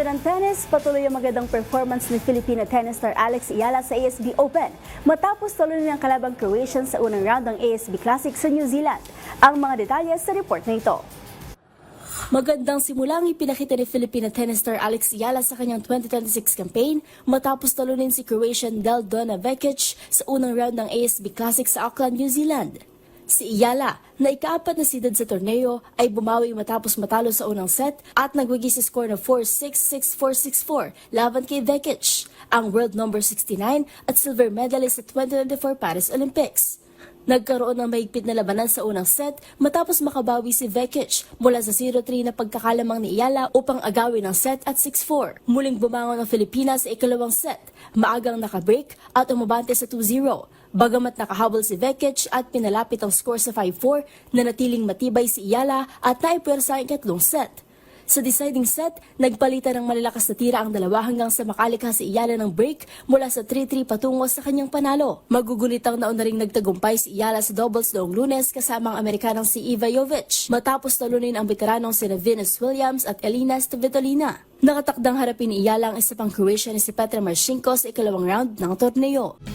ng tennis, patuloy ang magandang performance ni Filipina tennis star Alex Ayala sa ASB Open matapos talunin ang kalabang Croatian sa unang round ng ASB Classic sa New Zealand. Ang mga detalye sa report na ito. Magandang simula ang ipinakita ni Filipina tennis star Alex Ayala sa kanyang 2026 campaign matapos talunin si Croatian Deldona Vekic sa unang round ng ASB Classic sa Auckland, New Zealand. Si Ayala, na ika-4 na seeded sa torneo, ay bumawi matapos matalo sa unang set at nagwagi sa score na 4-6, 6-4, 6-4 laban kay Vekic, ang world number 69 at silver medalist sa 2024 Paris Olympics. Nagkaroon ng mahigpit na labanan sa unang set matapos makabawi si Vekic mula sa 0-3 na pagkakalamang ni Ayala upang agawin ang set at 6-4. Muling bumangon ang Pilipinas sa ikalawang set, maagang nakabreak at umabante sa 2-0. Bagamat nakahabol si Vekic at pinalapit ang score sa 5-4, nanatiling matibay si Ayala at naipwersa ang ikatlong set. Sa deciding set, nagpalitan ng malalakas na tira ang dalawa hanggang sa makalikha si Ayala ng break mula sa 3-3 patungo sa kanyang panalo. Magugulitang naon na ring nagtagumpay si Ayala sa doubles noong Lunes kasama ang Amerikanang si Iva Jovic matapos talunin ang veteranong sina Venus Williams at Elina Svitolina. Nakatakdang harapin ni Ayala ang isa pang Croatian na si Petra Marcinko sa ikalawang round ng torneo.